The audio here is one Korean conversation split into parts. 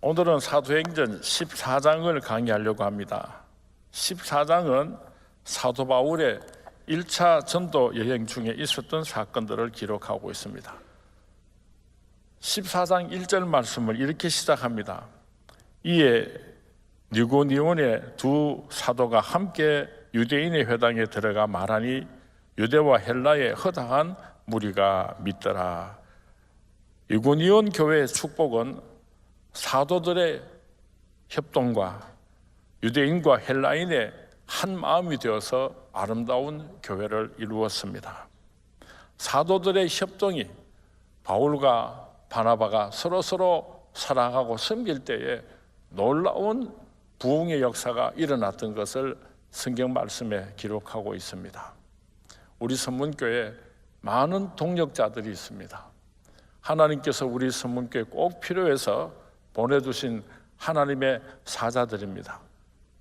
오늘은 사도행전 14장을 강의하려고 합니다. 14장은 사도 바울의 1차 전도 여행 중에 있었던 사건들을 기록하고 있습니다. 14장 1절 말씀을 이렇게 시작합니다. 이에 니고니온의 두 사도가 함께 유대인의 회당에 들어가 말하니 유대와 헬라의 허다한 무리가 믿더라. 니고니온 교회의 축복은 사도들의 협동과 유대인과 헬라인의 한 마음이 되어서 아름다운 교회를 이루었습니다. 사도들의 협동이 바울과 바나바가 서로 사랑하고 섬길 때에 놀라운 부흥의 역사가 일어났던 것을 성경 말씀에 기록하고 있습니다. 우리 선문교회에 많은 동력자들이 있습니다. 하나님께서 우리 선문교회에 꼭 필요해서 보내두신 하나님의 사자들입니다.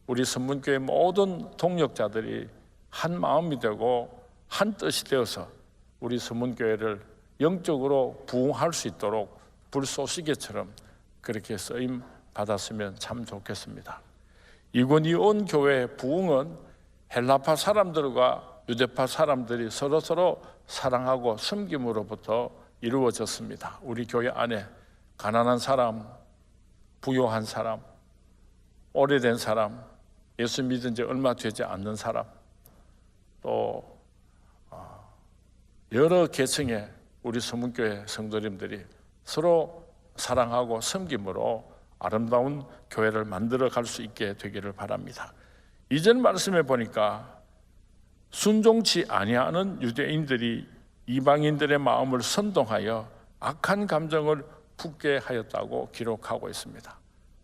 우리 선문교회 모든 동력자들이 한 마음이 되고 한 뜻이 되어서 우리 선문교회를 영적으로 부흥할 수 있도록 불쏘시개처럼 그렇게 쓰임 받았으면 참 좋겠습니다. 이고니온 교회의 부흥은 헬라파 사람들과 유대파 사람들이 서로 사랑하고 섬김으로부터 이루어졌습니다. 우리 교회 안에 가난한 사람, 부유한 사람, 오래된 사람, 예수 믿은 지 얼마 되지 않는 사람, 또 여러 계층의 우리 선문교회 성도님들이 서로 사랑하고 섬김으로 아름다운 교회를 만들어 갈 수 있게 되기를 바랍니다. 이전 말씀에 보니까 순종치 아니하는 유대인들이 이방인들의 마음을 선동하여 악한 감정을 품게 하였다고 기록하고 있습니다.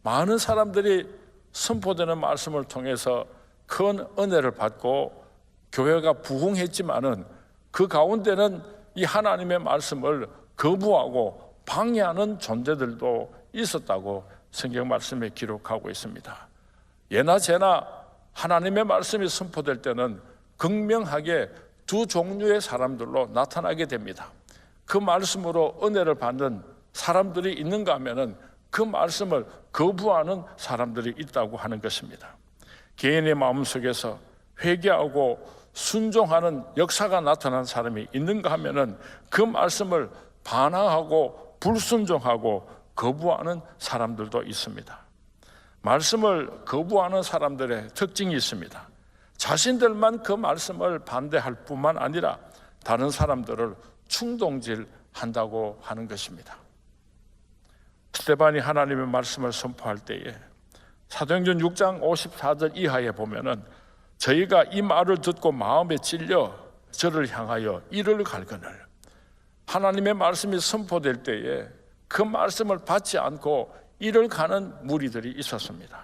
많은 사람들이 선포되는 말씀을 통해서 큰 은혜를 받고 교회가 부흥했지만은 그 가운데는 이 하나님의 말씀을 거부하고 방해하는 존재들도 있었다고 성경 말씀에 기록하고 있습니다. 예나 제나 하나님의 말씀이 선포될 때는 극명하게 두 종류의 사람들로 나타나게 됩니다. 그 말씀으로 은혜를 받는 사람들이 있는가 하면은 그 말씀을 거부하는 사람들이 있다고 하는 것입니다. 개인의 마음속에서 회개하고 순종하는 역사가 나타난 사람이 있는가 하면은 그 말씀을 반항하고 불순종하고 거부하는 사람들도 있습니다. 말씀을 거부하는 사람들의 특징이 있습니다. 자신들만 그 말씀을 반대할 뿐만 아니라 다른 사람들을 충동질한다고 하는 것입니다. 스데반이 하나님의 말씀을 선포할 때에 사도행전 6장 54절 이하에 보면은 저희가 이 말을 듣고 마음에 찔려 저를 향하여 이를 갈거늘. 하나님의 말씀이 선포될 때에 그 말씀을 받지 않고 이를 가는 무리들이 있었습니다.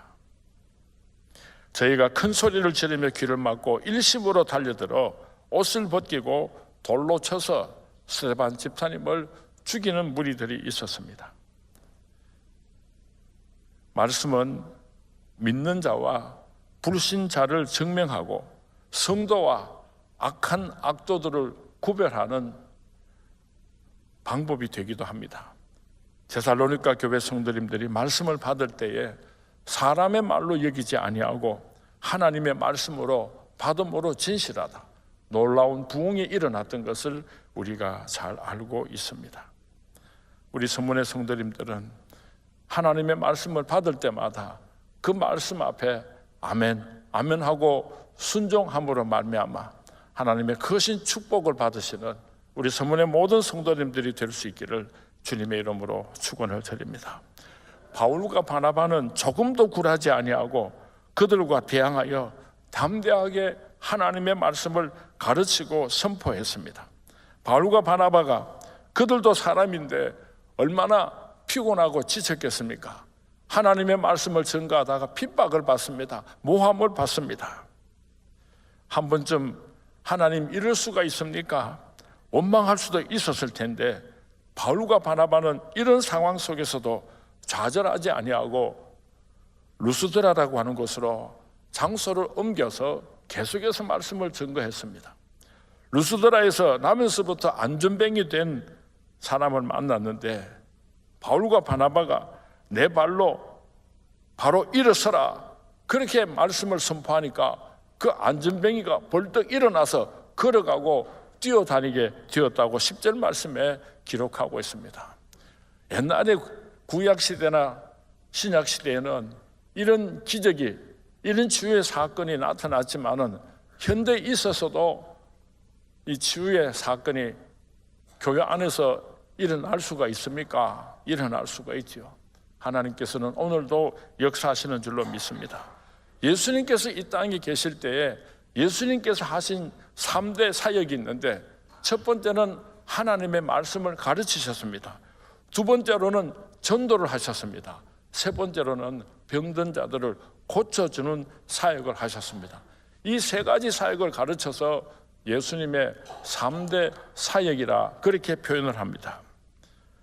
저희가 큰 소리를 지르며 귀를 막고 일심으로 달려들어 옷을 벗기고 돌로 쳐서 스데반 집사님을 죽이는 무리들이 있었습니다. 말씀은 믿는 자와 불신자를 증명하고 성도와 악한 악도들을 구별하는 방법이 되기도 합니다. 데살로니가 교회 성도님들이 말씀을 받을 때에 사람의 말로 여기지 아니하고 하나님의 말씀으로 받음으로 진실하다, 놀라운 부흥이 일어났던 것을 우리가 잘 알고 있습니다. 우리 선문의 성도님들은 하나님의 말씀을 받을 때마다 그 말씀 앞에 아멘, 아멘 하고 순종함으로 말미암아 하나님의 크신 축복을 받으시는 우리 선문의 모든 성도님들이 될 수 있기를 주님의 이름으로 축원을 드립니다. 바울과 바나바는 조금도 굴하지 아니하고 그들과 대항하여 담대하게 하나님의 말씀을 가르치고 선포했습니다. 바울과 바나바가 그들도 사람인데 얼마나 피곤하고 지쳤겠습니까? 하나님의 말씀을 전가하다가 핍박을 받습니다. 모함을 받습니다. 한 번쯤 하나님 이럴 수가 있습니까? 원망할 수도 있었을 텐데 바울과 바나바는 이런 상황 속에서도 좌절하지 아니하고 루스드라라고 하는 곳으로 장소를 옮겨서 계속해서 말씀을 전거했습니다. 루스드라에서 나면서부터 안전뱅이 된 사람을 만났는데 바울과 바나바가 내 발로 바로 일어서라, 그렇게 말씀을 선포하니까 그 안전뱅이가 벌떡 일어나서 걸어가고 뛰어다니게 되었다고 10절 말씀에 기록하고 있습니다. 옛날에 구약시대나 신약시대에는 이런 기적이, 이런 치유의 사건이 나타났지만은 현대에 있어서도 이 치유의 사건이 교회 안에서 일어날 수가 있습니까? 일어날 수가 있죠. 하나님께서는 오늘도 역사하시는 줄로 믿습니다. 예수님께서 이 땅에 계실 때에 예수님께서 하신 3대 사역이 있는데, 첫 번째는 하나님의 말씀을 가르치셨습니다. 두 번째로는 전도를 하셨습니다. 세 번째로는 병든 자들을 고쳐주는 사역을 하셨습니다. 이 세 가지 사역을 가르쳐서 예수님의 3대 사역이라 그렇게 표현을 합니다.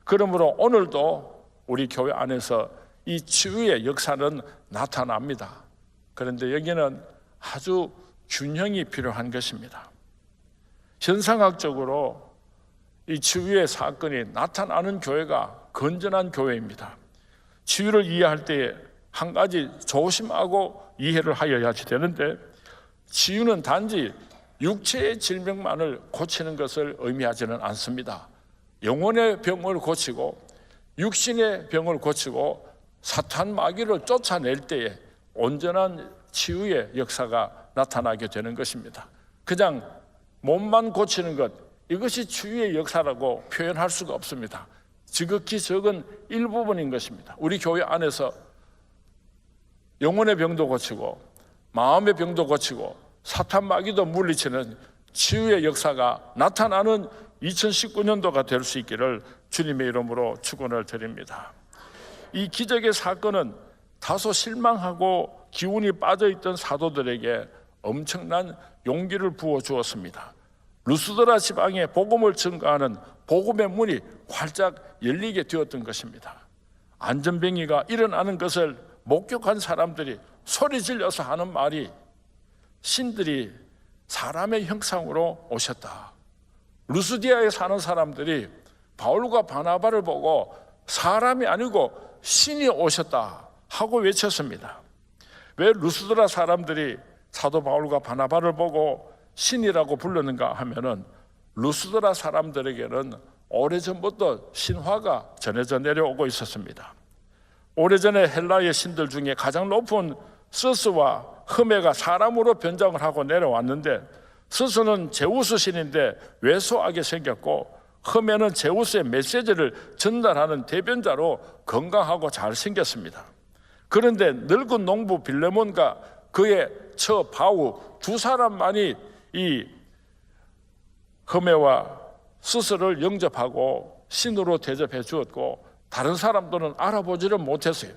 그러므로 오늘도 우리 교회 안에서 이 치유의 역사는 나타납니다. 그런데 여기는 아주 균형이 필요한 것입니다. 현상학적으로 이 치유의 사건이 나타나는 교회가 건전한 교회입니다. 치유를 이해할 때 한 가지 조심하고 이해를 하여야지 되는데, 치유는 단지 육체의 질병만을 고치는 것을 의미하지는 않습니다. 영혼의 병을 고치고 육신의 병을 고치고 사탄 마귀를 쫓아낼 때에 온전한 치유의 역사가 나타나게 되는 것입니다. 그냥 몸만 고치는 것, 이것이 치유의 역사라고 표현할 수가 없습니다. 지극히 적은 일부분인 것입니다. 우리 교회 안에서 영혼의 병도 고치고 마음의 병도 고치고 사탄 마귀도 물리치는 치유의 역사가 나타나는 2019년도가 될 수 있기를 주님의 이름으로 축원을 드립니다. 이 기적의 사건은 다소 실망하고 기운이 빠져있던 사도들에게 엄청난 용기를 부어주었습니다. 루스드라 지방에 복음을 증거하는 복음의 문이 활짝 열리게 되었던 것입니다. 안전병이가 일어나는 것을 목격한 사람들이 소리 질러서 하는 말이, 신들이 사람의 형상으로 오셨다. 루스디아에 사는 사람들이 바울과 바나바를 보고 사람이 아니고 신이 오셨다 하고 외쳤습니다. 왜 루스드라 사람들이 사도 바울과 바나바를 보고 신이라고 불렀는가 하면은, 루스드라 사람들에게는 오래전부터 신화가 전해져 내려오고 있었습니다. 오래전에 헬라의 신들 중에 가장 높은 스스와 흐메가 사람으로 변장을 하고 내려왔는데, 스스는 제우스 신인데 왜소하게 생겼고, 흐메는 제우스의 메시지를 전달하는 대변자로 건강하고 잘생겼습니다. 그런데 늙은 농부 빌레몬과 그의 처 바우 두 사람만이 이 흐메와 스스를 영접하고 신으로 대접해 주었고, 다른 사람들은 알아보지를 못했어요.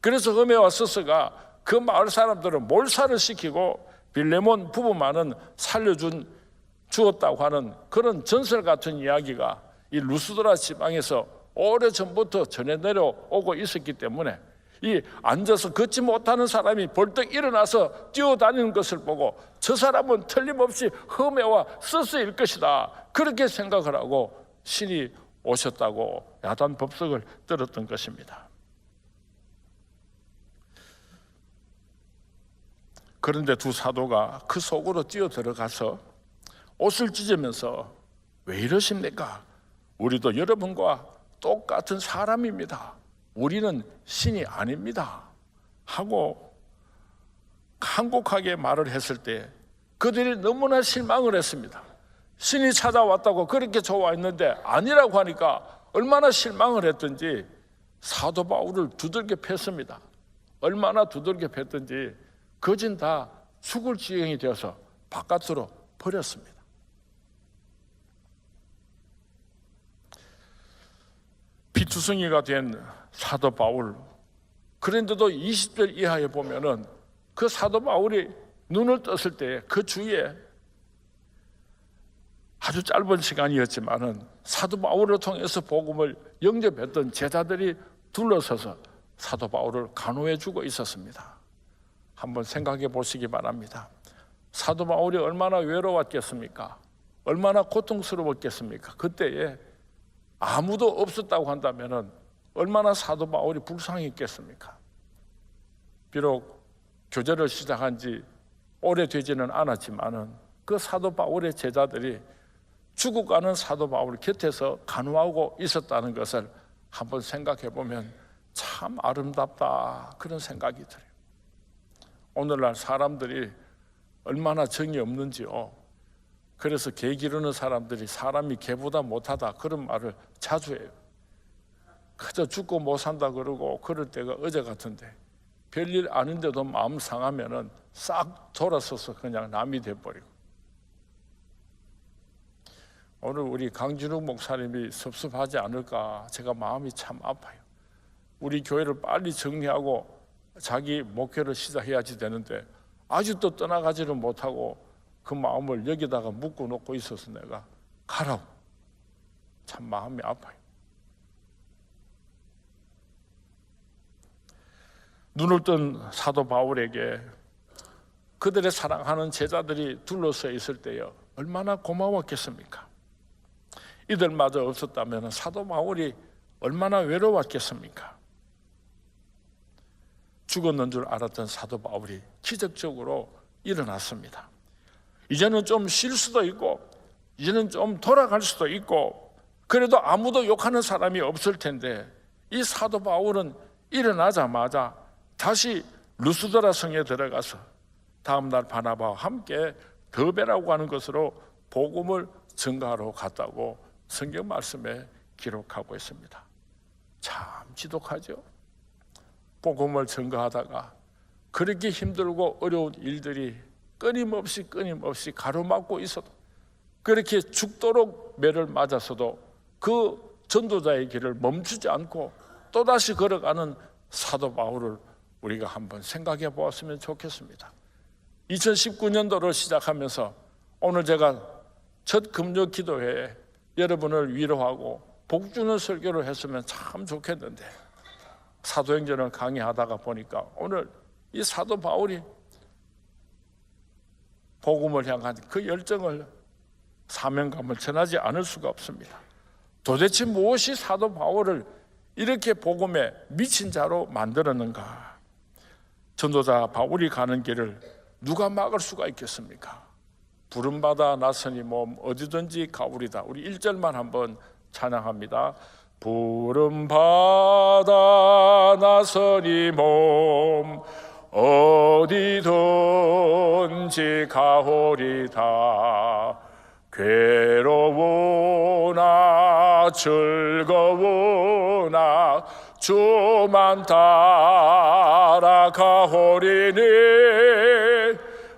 그래서 흐메와 스스가 그 마을 사람들은 몰살을 시키고 빌레몬 부부만은 주었다고 하는 그런 전설 같은 이야기가 이 루스드라 지방에서 오래전부터 전해 내려오고 있었기 때문에, 이 앉아서 걷지 못하는 사람이 벌떡 일어나서 뛰어다니는 것을 보고 저 사람은 틀림없이 흐메와 스스일 것이다, 그렇게 생각을 하고 신이 오셨다고 야단 법석을 들었던 것입니다. 그런데 두 사도가 그 속으로 뛰어 들어가서 옷을 찢으면서, 왜 이러십니까? 우리도 여러분과 똑같은 사람입니다. 우리는 신이 아닙니다 하고 간곡하게 말을 했을 때 그들이 너무나 실망을 했습니다. 신이 찾아왔다고 그렇게 좋아했는데 아니라고 하니까 얼마나 실망을 했던지 사도 바울을 두들겨 팼습니다. 얼마나 두들겨 팼던지 거진 다 죽을 지경이 되어서 바깥으로 버렸습니다. 피투성이가 된 사도 바울, 그런데도 20절 이하에 보면은 그 사도 바울이 눈을 떴을 때 그 주위에 아주 짧은 시간이었지만은 사도 바울을 통해서 복음을 영접했던 제자들이 둘러서서 사도 바울을 간호해 주고 있었습니다. 한번 생각해 보시기 바랍니다. 사도 바울이 얼마나 외로웠겠습니까? 얼마나 고통스러웠겠습니까? 그때에 아무도 없었다고 한다면은 얼마나 사도 바울이 불쌍했겠습니까? 비록 교제를 시작한 지 오래되지는 않았지만은 그 사도 바울의 제자들이 죽어가는 사도 바울 곁에서 간호하고 있었다는 것을 한번 생각해 보면 참 아름답다, 그런 생각이 들어요. 오늘날 사람들이 얼마나 정이 없는지요. 그래서 개 기르는 사람들이 사람이 개보다 못하다, 그런 말을 자주 해요. 그저 죽고 못 산다 그러고 그럴 때가 어제 같은데, 별일 아닌데도 마음 상하면은 싹 돌아서서 그냥 남이 돼버리고. 오늘 우리 강진욱 목사님이 섭섭하지 않을까, 제가 마음이 참 아파요. 우리 교회를 빨리 정리하고 자기 목회를 시작해야지 되는데 아직도 떠나가지를 못하고 그 마음을 여기다가 묶어 놓고 있어서 내가 가라고 참 마음이 아파요. 눈을 뜬 사도 바울에게 그들의 사랑하는 제자들이 둘러서 있을 때요, 얼마나 고마웠겠습니까? 이들마저 없었다면 사도 바울이 얼마나 외로웠겠습니까? 죽었는 줄 알았던 사도 바울이 기적적으로 일어났습니다. 이제는 좀 쉴 수도 있고, 이제는 좀 돌아갈 수도 있고, 그래도 아무도 욕하는 사람이 없을 텐데, 이 사도 바울은 일어나자마자 다시 루스드라 성에 들어가서 다음날 바나바와 함께 더베라고 하는 것으로 복음을 전가하러 갔다고 성경 말씀에 기록하고 있습니다. 참 지독하죠. 복음을 전가하다가 그렇게 힘들고 어려운 일들이 끊임없이 가로막고 있어도, 그렇게 죽도록 매를 맞았어도 그 전도자의 길을 멈추지 않고 또다시 걸어가는 사도 바울을 우리가 한번 생각해 보았으면 좋겠습니다. 2019년도를 시작하면서 오늘 제가 첫 금요 기도회에 여러분을 위로하고 복 주는 설교를 했으면 참 좋겠는데, 사도행전을 강의하다가 보니까 오늘 이 사도 바울이 복음을 향한 그 열정을, 사명감을 전하지 않을 수가 없습니다. 도대체 무엇이 사도 바울을 이렇게 복음에 미친 자로 만들었는가? 전도자 바울이 가는 길을 누가 막을 수가 있겠습니까? 부름받아 나서니 몸 어디든지 가오리다. 우리 1절만 한번 찬양합니다. 부름받아 나서니 몸 어디든지 가오리다. 괴로우나 즐거우나 주만 따라가오리니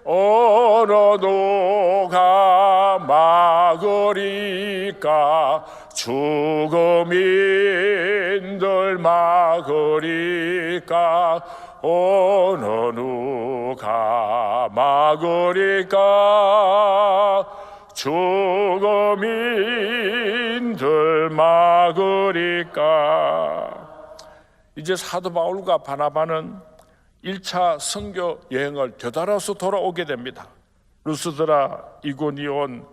어느 누가 막으리까. 죽음인들 막으리까. 어느 누가 막으리까. 죽음인들 막으리까. 이제 사도 바울과 바나바는 1차 선교 여행을 되돌아서 돌아오게 됩니다. 루스드라, 이고니온,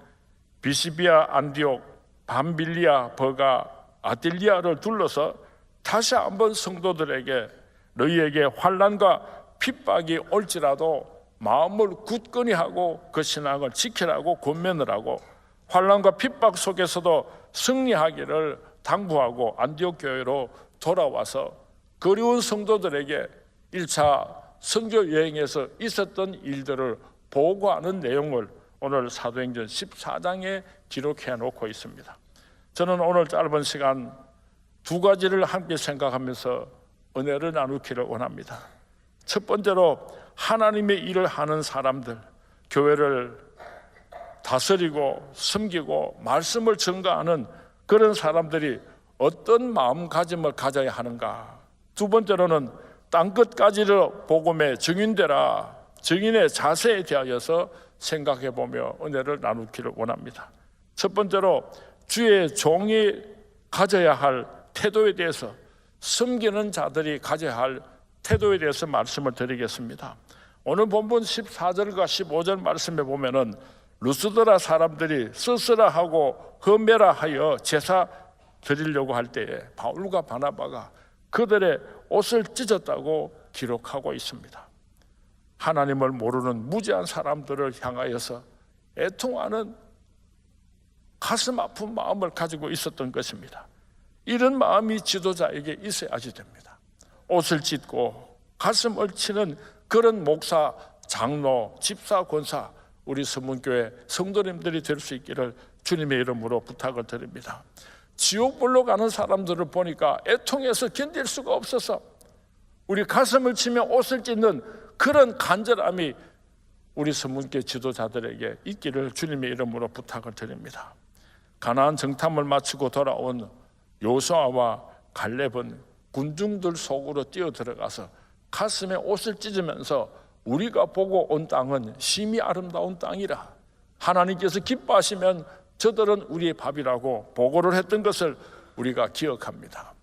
비시비아, 안디옥, 밤빌리아, 버가, 아딜리아를 둘러서 다시 한번 성도들에게 너희에게 환난과 핍박이 올지라도 마음을 굳건히 하고 그 신앙을 지키라고 권면을 하고, 환난과 핍박 속에서도 승리하기를 당부하고 안디옥 교회로 돌아와서 그리운 성도들에게 1차 선교 여행에서 있었던 일들을 보고하는 내용을 오늘 사도행전 14장에 기록해 놓고 있습니다. 저는 오늘 짧은 시간 두 가지를 함께 생각하면서 은혜를 나누기를 원합니다. 첫 번째로 하나님의 일을 하는 사람들, 교회를 다스리고 섬기고 말씀을 전가하는 그런 사람들이 어떤 마음가짐을 가져야 하는가. 두 번째로는 땅끝까지를 복음의 증인되라, 증인의 자세에 대하여서 생각해 보며 은혜를 나누기를 원합니다. 첫 번째로 주의 종이 가져야 할 태도에 대해서, 섬기는 자들이 가져야 할 태도에 대해서 말씀을 드리겠습니다. 오늘 본문 14절과 15절 말씀에 보면은 루스드라 사람들이 쓰쓰라하고 흠메라 하여 제사 드리려고 할 때에 바울과 바나바가 그들의 옷을 찢었다고 기록하고 있습니다. 하나님을 모르는 무지한 사람들을 향하여서 애통하는 가슴 아픈 마음을 가지고 있었던 것입니다. 이런 마음이 지도자에게 있어야지 됩니다. 옷을 찢고 가슴을 치는 그런 목사, 장로, 집사, 권사, 우리 서문교회 성도님들이 될 수 있기를 주님의 이름으로 부탁을 드립니다. 지옥불로 가는 사람들을 보니까 애통해서 견딜 수가 없어서 우리 가슴을 치며 옷을 찢는 그런 간절함이 우리 서문교회 지도자들에게 있기를 주님의 이름으로 부탁을 드립니다. 가나안 정탐을 마치고 돌아온 요수아와 갈렙은 군중들 속으로 뛰어들어가서 가슴에 옷을 찢으면서 우리가 보고 온 땅은 심히 아름다운 땅이라, 하나님께서 기뻐하시면 저들은 우리의 밥이라고 보고를 했던 것을 우리가 기억합니다.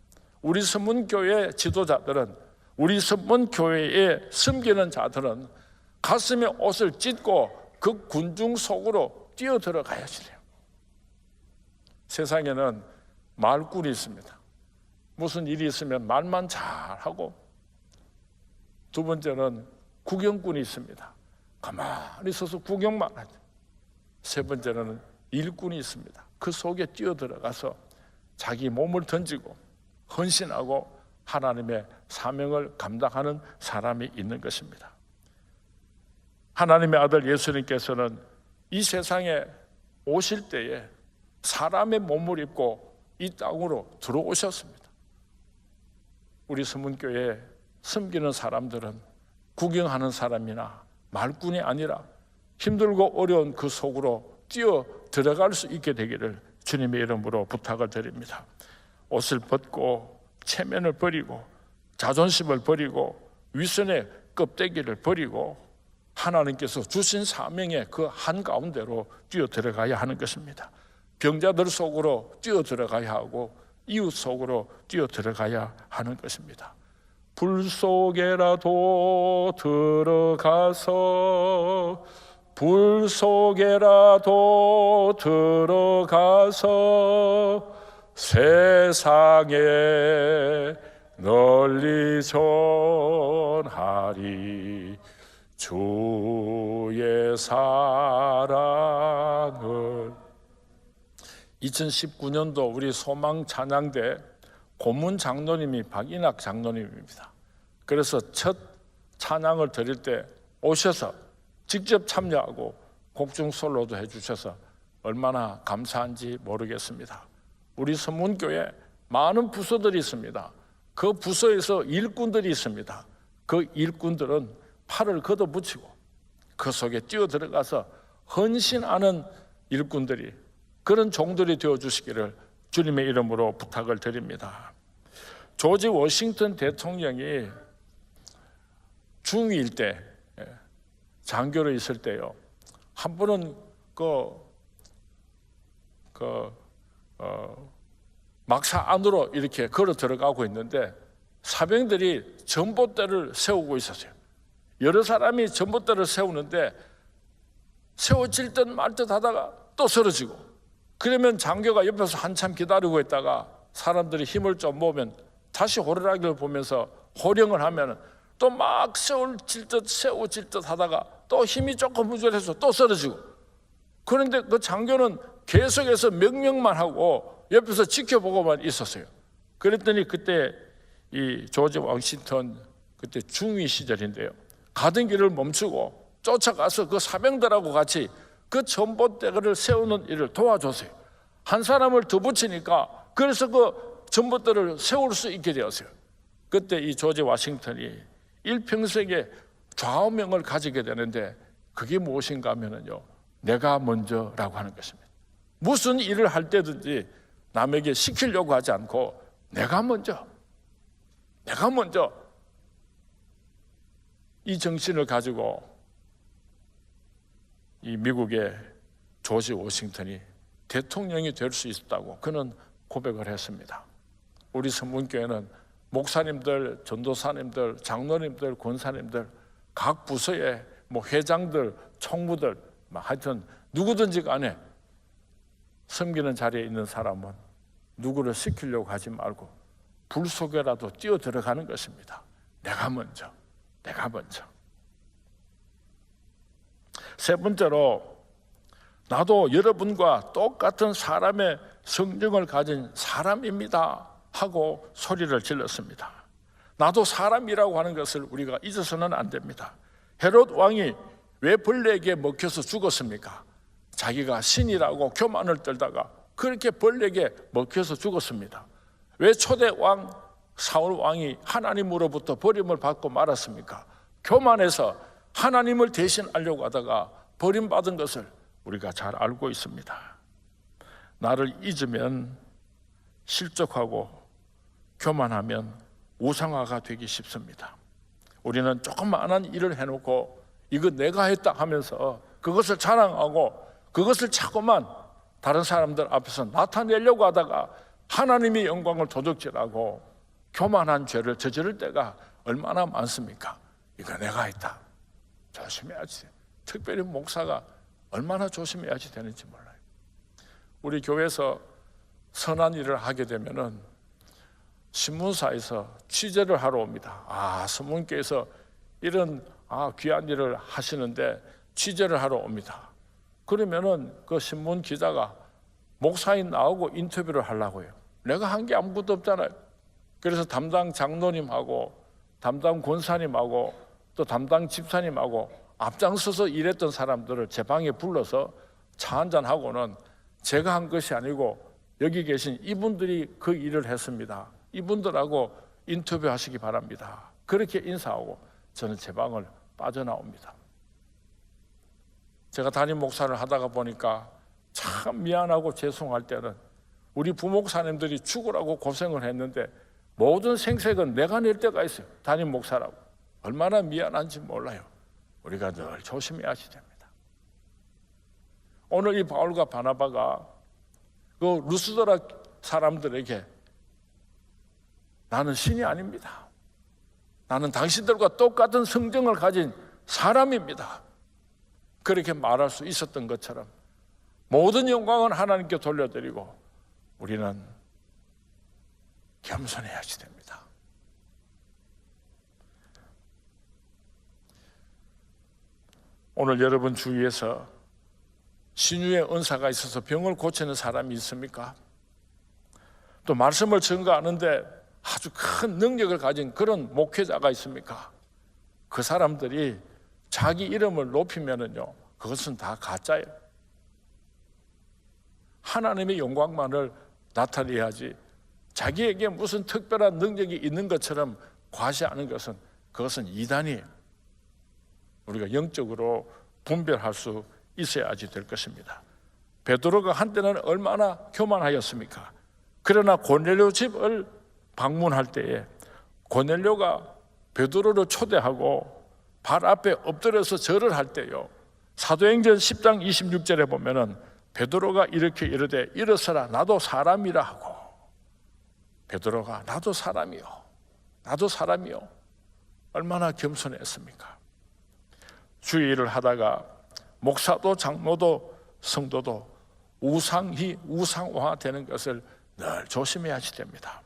우리 서문교회 지도자들은, 우리 서문교회에 섬기는 자들은 가슴에 옷을 찢고 그 군중 속으로 뛰어들어가야지 돼요. 세상에는 말꾼이 있습니다. 무슨 일이 있으면 말만 잘하고, 두 번째는 구경꾼이 있습니다. 가만히 서서 구경만 하죠. 세 번째는 일꾼이 있습니다. 그 속에 뛰어들어가서 자기 몸을 던지고 헌신하고 하나님의 사명을 감당하는 사람이 있는 것입니다. 하나님의 아들 예수님께서는 이 세상에 오실 때에 사람의 몸을 입고 이 땅으로 들어오셨습니다. 우리 서문교회에 섬기는 사람들은 구경하는 사람이나 말꾼이 아니라 힘들고 어려운 그 속으로 뛰어 들어갈 수 있게 되기를 주님의 이름으로 부탁을 드립니다. 옷을 벗고 체면을 버리고 자존심을 버리고 위선의 껍데기를 버리고 하나님께서 주신 사명의 그 한가운데로 뛰어 들어가야 하는 것입니다. 병자들 속으로 뛰어 들어가야 하고 이웃 속으로 뛰어 들어가야 하는 것입니다. 불 속에라도 들어가서, 불 속에라도 들어가서 세상에 널리 전하리 주의 사랑을. 2019년도 우리 소망 찬양대 고문 장로님이 박인학 장로님입니다. 그래서 첫 찬양을 드릴 때 오셔서 직접 참여하고 곡중 솔로도 해주셔서 얼마나 감사한지 모르겠습니다. 우리 서문교회 많은 부서들이 있습니다. 그 부서에서 일꾼들이 있습니다. 그 일꾼들은 팔을 걷어붙이고 그 속에 뛰어들어가서 헌신하는 일꾼들이, 그런 종들이 되어주시기를 주님의 이름으로 부탁을 드립니다. 조지 워싱턴 대통령이 중2일 때, 장교로 있을 때요, 한 번은 막사 안으로 이렇게 걸어 들어가고 있는데 사병들이 전봇대를 세우고 있었어요. 여러 사람이 전봇대를 세우는데 세워질 듯 말 듯 하다가 또 쓰러지고, 그러면 장교가 옆에서 한참 기다리고 있다가 사람들이 힘을 좀 모으면 다시 호루라기를 보면서 호령을 하면 또 막 세워질 듯 하다가 또 힘이 조금 부족해서 또 쓰러지고, 그런데 그 장교는 계속해서 명령만 하고 옆에서 지켜보고만 있었어요. 그랬더니 그때 이 조지 워싱턴, 그때 중2 시절인데요, 가던 길을 멈추고 쫓아가서 그 사병들하고 같이 그 전봇대를 세우는 일을 도와줬어요. 한 사람을 더 붙이니까 그래서 그 전봇대를 세울 수 있게 되었어요. 그때 이 조지 워싱턴이 일평생에 좌우명을 가지게 되는데 그게 무엇인가 하면요, 내가 먼저라고 하는 것입니다. 무슨 일을 할 때든지 남에게 시키려고 하지 않고 내가 먼저 이 정신을 가지고 이 미국의 조지 워싱턴이 대통령이 될 수 있었다고 그는 고백을 했습니다. 우리 서문교회는 목사님들, 전도사님들, 장로님들, 권사님들, 각 부서의 회장들, 총무들, 하여튼 누구든지 간에 섬기는 자리에 있는 사람은 누구를 시키려고 하지 말고 불 속에라도 뛰어 들어가는 것입니다. 내가 먼저. 세 번째로, 나도 여러분과 똑같은 사람의 성정을 가진 사람입니다 하고 소리를 질렀습니다. 나도 사람이라고 하는 것을 우리가 잊어서는 안 됩니다. 헤롯 왕이 왜 벌레에게 먹혀서 죽었습니까? 자기가 신이라고 교만을 떨다가 그렇게 벌레에게 먹혀서 죽었습니다. 왜 초대 왕 사울 왕이 하나님으로부터 버림을 받고 말았습니까? 교만해서 하나님을 대신하려고 하다가 버림받은 것을 우리가 잘 알고 있습니다. 나를 잊으면 실족하고 교만하면 우상화가 되기 쉽습니다. 우리는 조그마한 일을 해놓고 이거 내가 했다 하면서 그것을 자랑하고 그것을 자꾸만 다른 사람들 앞에서 나타내려고 하다가 하나님의 영광을 도둑질하고 교만한 죄를 저지를 때가 얼마나 많습니까? 이거 내가 했다. 조심해야지. 특별히 목사가 얼마나 조심해야지 되는지 몰라요. 우리 교회에서 선한 일을 하게 되면은 신문사에서 취재를 하러 옵니다. 선문께서 이런 귀한 일을 하시는데 취재를 하러 옵니다. 그러면은 그 신문 기자가 목사인 나오고 인터뷰를 하려고 해요. 내가 한 게 아무것도 없잖아요. 그래서 담당 장로님하고 담당 권사님하고 또 담당 집사님하고 앞장서서 일했던 사람들을 제 방에 불러서 차 한잔하고는 제가 한 것이 아니고 여기 계신 이분들이 그 일을 했습니다. 이분들하고 인터뷰하시기 바랍니다. 그렇게 인사하고 저는 제 방을 빠져나옵니다. 제가 담임 목사를 하다가 보니까 참 미안하고 죄송할 때는 우리 부목사님들이 죽으라고 고생을 했는데 모든 생색은 내가 낼 때가 있어요. 담임 목사라고. 얼마나 미안한지 몰라요. 우리가 늘 조심해야지 됩니다. 오늘 이 바울과 바나바가 그 루스드라 사람들에게 나는 신이 아닙니다. 나는 당신들과 똑같은 성정을 가진 사람입니다. 그렇게 말할 수 있었던 것처럼 모든 영광은 하나님께 돌려드리고 우리는 겸손해야지 됩니다. 오늘 여러분 주위에서 신유의 은사가 있어서 병을 고치는 사람이 있습니까? 또 말씀을 증거하는데 아주 큰 능력을 가진 그런 목회자가 있습니까? 그 사람들이 자기 이름을 높이면은요, 그것은 다 가짜예요. 하나님의 영광만을 나타내야지 자기에게 무슨 특별한 능력이 있는 것처럼 과시하는 것은 그것은 이단이에요. 우리가 영적으로 분별할 수 있어야지 될 것입니다. 베드로가 한때는 얼마나 교만하였습니까? 그러나 고넬료 집을 방문할 때에 고넬료가 베드로를 초대하고 발 앞에 엎드려서 절을 할 때요, 사도행전 10장 26절에 보면은 베드로가 이렇게 이르되 일어서라 나도 사람이라 하고, 베드로가 나도 사람이요 얼마나 겸손했습니까? 주의 일을 하다가 목사도 장로도 성도도 우상화되는 것을 늘 조심해야지 됩니다.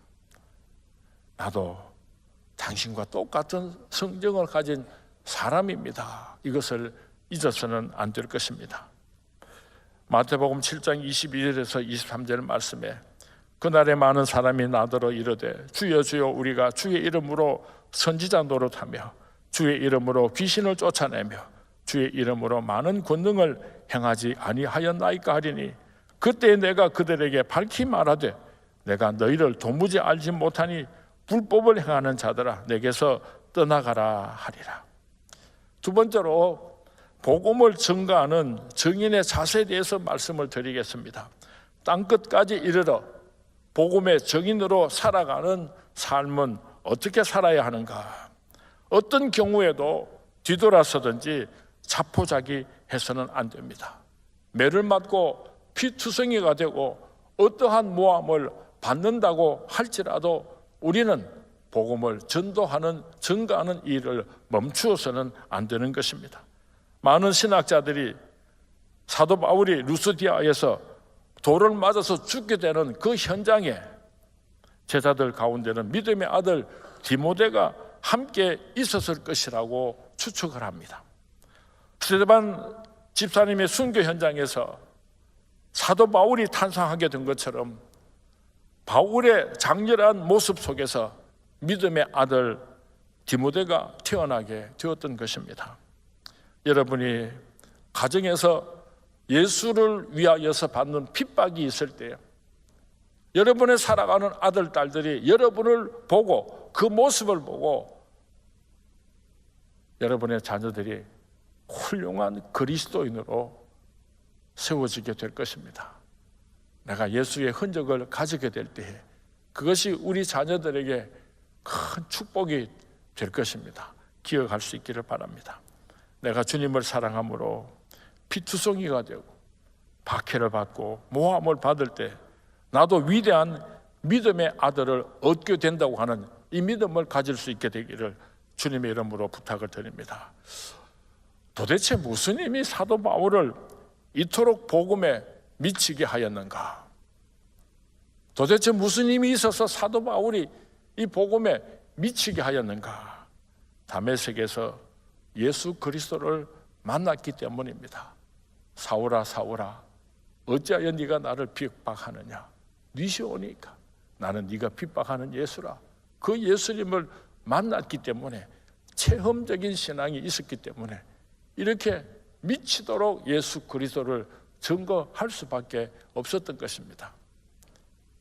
나도 당신과 똑같은 성정을 가진 사람입니다. 이것을 잊어서는 안 될 것입니다. 마태복음 7장 22절에서 23절 말씀에 그날에 많은 사람이 나더러 이르되 주여 주여 우리가 주의 이름으로 선지자 노릇하며 주의 이름으로 귀신을 쫓아내며 주의 이름으로 많은 권능을 행하지 아니하였나이까 하리니 그때 내가 그들에게 밝히 말하되 내가 너희를 도무지 알지 못하니 불법을 행하는 자들아 내게서 떠나가라 하리라. 두 번째로 복음을 증거하는 증인의 자세에 대해서 말씀을 드리겠습니다. 땅끝까지 이르러 복음의 증인으로 살아가는 삶은 어떻게 살아야 하는가? 어떤 경우에도 뒤돌아서든지 자포자기 해서는 안 됩니다. 매를 맞고 피투성이가 되고 어떠한 모함을 받는다고 할지라도 우리는 복음을 전도하는, 증거하는 일을 멈추어서는 안 되는 것입니다. 많은 신학자들이 사도 바울이 루스디아에서 돌을 맞아서 죽게 되는 그 현장에 제자들 가운데는 믿음의 아들 디모데가 함께 있었을 것이라고 추측을 합니다. 스데반 집사님의 순교 현장에서 사도 바울이 탄생하게 된 것처럼 바울의 장렬한 모습 속에서 믿음의 아들 디모데가 태어나게 되었던 것입니다. 여러분이 가정에서 예수를 위하여서 받는 핍박이 있을 때 여러분의 살아가는 아들, 딸들이 여러분을 보고 그 모습을 보고 여러분의 자녀들이 훌륭한 그리스도인으로 세워지게 될 것입니다. 내가 예수의 흔적을 가지게 될 때에 그것이 우리 자녀들에게 큰 축복이 될 것입니다. 기억할 수 있기를 바랍니다. 내가 주님을 사랑함으로 피투성이가 되고 박해를 받고 모함을 받을 때 나도 위대한 믿음의 아들을 얻게 된다고 하는 이 믿음을 가질 수 있게 되기를 주님의 이름으로 부탁을 드립니다. 도대체 무슨 힘이 사도 바울을 이토록 복음에 미치게 하였는가? 도대체 무슨 힘이 있어서 사도 바울이 이 복음에 미치게 하였는가? 다메섹에서 예수 그리스도를 만났기 때문입니다. 사울아 사울아 어찌하여 네가 나를 핍박하느냐? 니시오니까 나는 네가 핍박하는 예수라. 그 예수님을 만났기 때문에 체험적인 신앙이 있었기 때문에 이렇게 미치도록 예수 그리스도를 증거할 수밖에 없었던 것입니다.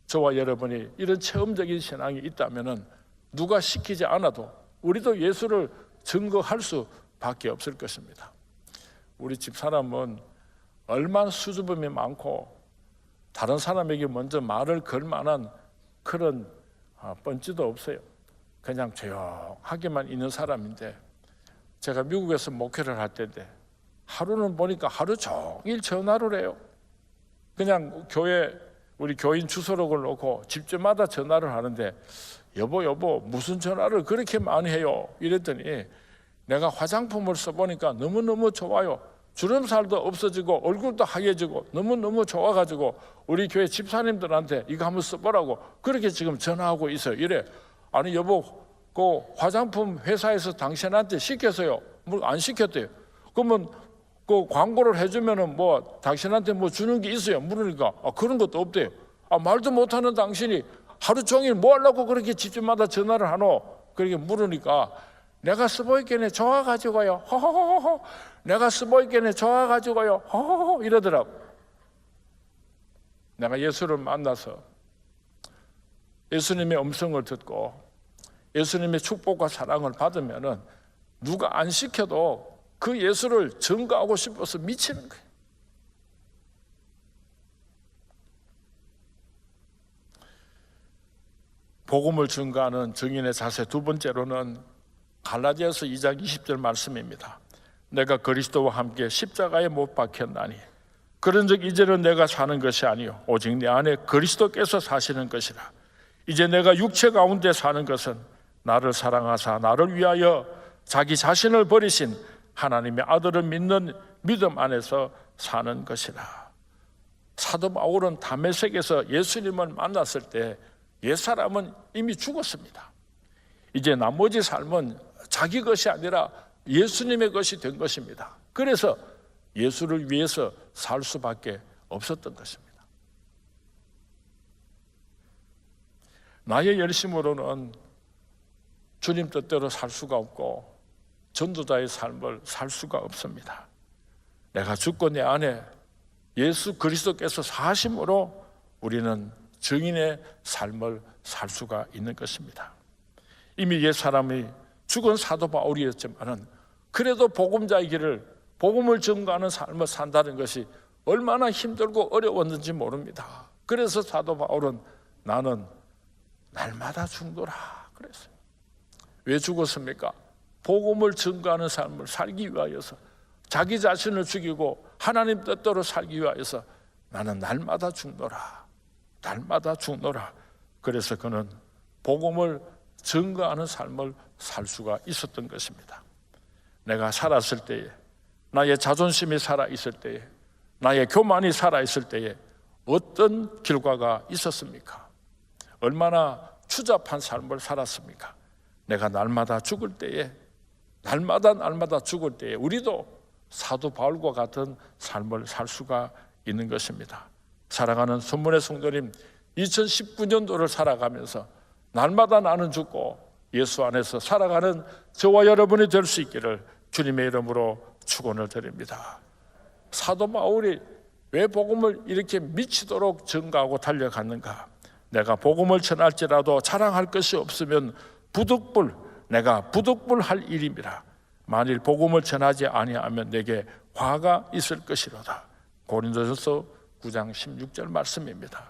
저와 여러분이 이런 체험적인 신앙이 있다면 누가 시키지 않아도 우리도 예수를 증거할 수밖에 없을 것입니다. 우리 집사람은 얼마나 수줍음이 많고 다른 사람에게 먼저 말을 걸 만한 그런 뻔지도 없어요. 그냥 조용하게만 있는 사람인데 제가 미국에서 목회를 할 때인데 하루는 보니까 하루 종일 전화를 해요. 그냥 교회 우리 교인 주소록을 놓고 집집마다 전화를 하는데 여보 무슨 전화를 그렇게 많이 해요? 이랬더니 내가 화장품을 써보니까 너무너무 좋아요. 주름살도 없어지고 얼굴도 하얘지고 너무너무 좋아가지고 우리 교회 집사님들한테 이거 한번 써보라고 그렇게 지금 전화하고 있어요. 이래. 아니 여보 그 화장품 회사에서 당신한테 시켰어요? 뭐 안 시켰대요. 그러면 그 광고를 해주면은 뭐 당신한테 뭐 주는 게 있어요? 물으니까 그런 것도 없대요. 말도 못하는 당신이 하루 종일 뭐 하려고 그렇게 집집마다 전화를 하노? 그렇게 물으니까 내가 쓰보이겠네 좋아가지고요. 허허허허. 내가 쓰보이겠네 좋아가지고요. 허허허. 이러더라고. 내가 예수를 만나서 예수님의 음성을 듣고 예수님의 축복과 사랑을 받으면은 누가 안 시켜도 그 예수를 증거하고 싶어서 미치는 거예요. 복음을 증거하는 증인의 자세 두 번째로는 갈라디아서 2장 20절 말씀입니다. 내가 그리스도와 함께 십자가에 못 박혔나니 그런즉 이제는 내가 사는 것이 아니요 오직 내 안에 그리스도께서 사시는 것이라. 이제 내가 육체 가운데 사는 것은 나를 사랑하사 나를 위하여 자기 자신을 버리신 하나님의 아들을 믿는 믿음 안에서 사는 것이라. 사도 바울은 다메섹에서 예수님을 만났을 때 옛사람은 이미 죽었습니다. 이제 나머지 삶은 자기 것이 아니라 예수님의 것이 된 것입니다. 그래서 예수를 위해서 살 수밖에 없었던 것입니다. 나의 열심으로는 주님 뜻대로 살 수가 없고 전도자의 삶을 살 수가 없습니다. 내가 죽고 내 안에 예수 그리스도께서 사심으로 우리는 증인의 삶을 살 수가 있는 것입니다. 이미 옛사람이 죽은 사도 바울이었지만은 그래도 복음자의 길을 복음을 증거하는 삶을 산다는 것이 얼마나 힘들고 어려웠는지 모릅니다. 그래서 사도 바울은 나는 날마다 죽노라 그랬어요. 왜 죽었습니까? 복음을 증거하는 삶을 살기 위하여서 자기 자신을 죽이고 하나님 뜻대로 살기 위하여서 나는 날마다 죽노라. 날마다 죽노라. 그래서 그는 복음을 증거하는 삶을 살 수가 있었던 것입니다. 내가 살았을 때에 나의 자존심이 살아있을 때에 나의 교만이 살아있을 때에 어떤 결과가 있었습니까? 얼마나 추잡한 삶을 살았습니까? 내가 날마다 죽을 때에, 날마다 죽을 때에 우리도 사도 바울과 같은 삶을 살 수가 있는 것입니다. 사랑하는 선문의 성도님, 2019년도를 살아가면서 날마다 나는 죽고 예수 안에서 살아가는 저와 여러분이 될 수 있기를 주님의 이름으로 축원을 드립니다. 사도 바울이 왜 복음을 이렇게 미치도록 증가하고 달려갔는가? 내가 복음을 전할지라도 자랑할 것이 없으면 내가 부득불할 일입니다. 만일 복음을 전하지 아니하면 내게 화가 있을 것이로다. 고린도전서 9장 16절 말씀입니다.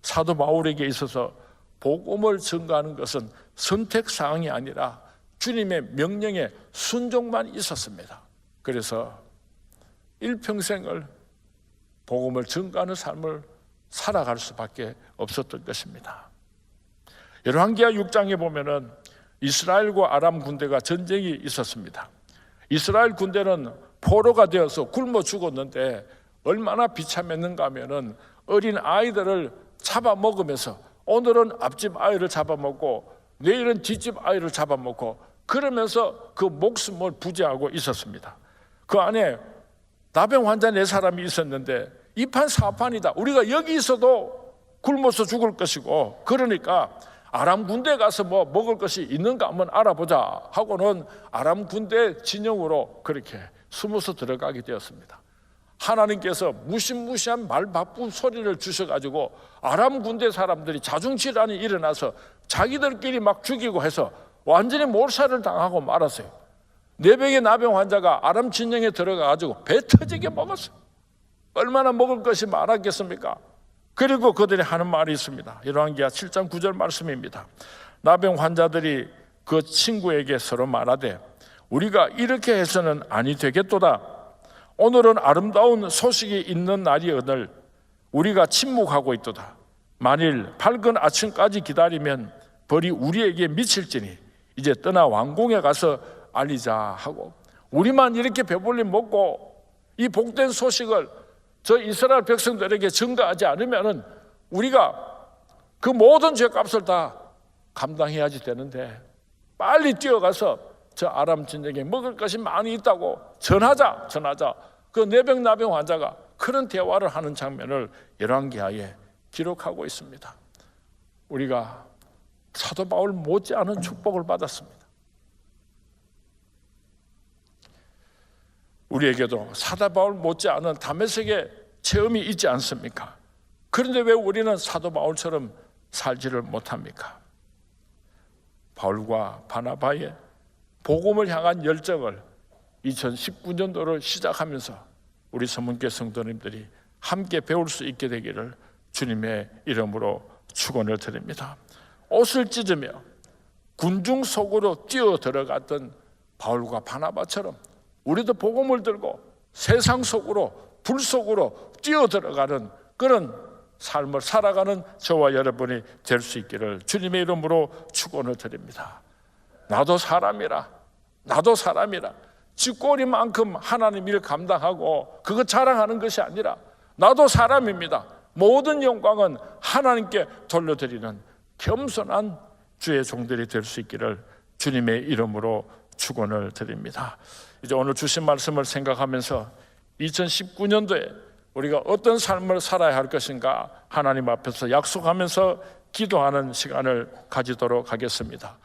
사도 바울에게 있어서 복음을 전가하는 것은 선택사항이 아니라 주님의 명령에 순종만 있었습니다. 그래서 일평생을 복음을 전가하는 삶을 살아갈 수밖에 없었던 것입니다. 열왕기하 6장에 보면은 이스라엘과 아람 군대가 전쟁이 있었습니다. 이스라엘 군대는 포로가 되어서 굶어 죽었는데 얼마나 비참했는가 하면은 어린 아이들을 잡아먹으면서 오늘은 앞집 아이를 잡아먹고 내일은 뒷집 아이를 잡아먹고 그러면서 그 목숨을 부지하고 있었습니다. 그 안에 나병 환자 4사람이 있었는데 이판사판이다. 우리가 여기 있어도 굶어서 죽을 것이고, 그러니까 아람 군대 가서 뭐 먹을 것이 있는가 한번 알아보자 하고는 아람 군대 진영으로 그렇게 숨어서 들어가게 되었습니다. 하나님께서 무시무시한 말바쁜 소리를 주셔가지고 아람 군대 사람들이 자중질환이 일어나서 자기들끼리 막 죽이고 해서 완전히 몰살을 당하고 말았어요. 4명의 나병 환자가 아람 진영에 들어가가지고 배 터지게 먹었어요. 얼마나 먹을 것이 많았겠습니까? 그리고 그들이 하는 말이 있습니다. 열왕기하 7장 9절 말씀입니다. 나병 환자들이 그 친구에게 서로 말하되 우리가 이렇게 해서는 아니 되겠도다. 오늘은 아름다운 소식이 있는 날이오늘 우리가 침묵하고 있도다. 만일 밝은 아침까지 기다리면 벌이 우리에게 미칠지니 이제 떠나 왕궁에 가서 알리자 하고, 우리만 이렇게 배불리 먹고 이 복된 소식을 저 이스라엘 백성들에게 전가하지 않으면 우리가 그 모든 죄값을 다 감당해야지 되는데 빨리 뛰어가서 저 아람 진영에 먹을 것이 많이 있다고 전하자. 그 내병 나병 환자가 그런 대화를 하는 장면을 열왕기하에 기록하고 있습니다. 우리가 사도 바울 못지않은 축복을 받았습니다. 우리에게도 사도 바울 못지않은 다메섹의 체험이 있지 않습니까? 그런데 왜 우리는 사도 바울처럼 살지를 못합니까? 바울과 바나바의 복음을 향한 열정을 2019년도를 시작하면서 우리 서문교회 성도님들이 함께 배울 수 있게 되기를 주님의 이름으로 축원을 드립니다. 옷을 찢으며 군중 속으로 뛰어 들어갔던 바울과 바나바처럼 우리도 복음을 들고 세상 속으로, 불 속으로 뛰어 들어가는 그런 삶을 살아가는 저와 여러분이 될 수 있기를 주님의 이름으로 축원을 드립니다. 나도 사람이라 쥐꼬리만큼 하나님 일을 감당하고 그거 자랑하는 것이 아니라 나도 사람입니다. 모든 영광은 하나님께 돌려드리는 겸손한 주의 종들이 될 수 있기를 주님의 이름으로 축원을 드립니다. 이제 오늘 주신 말씀을 생각하면서 2019년도에 우리가 어떤 삶을 살아야 할 것인가 하나님 앞에서 약속하면서 기도하는 시간을 가지도록 하겠습니다.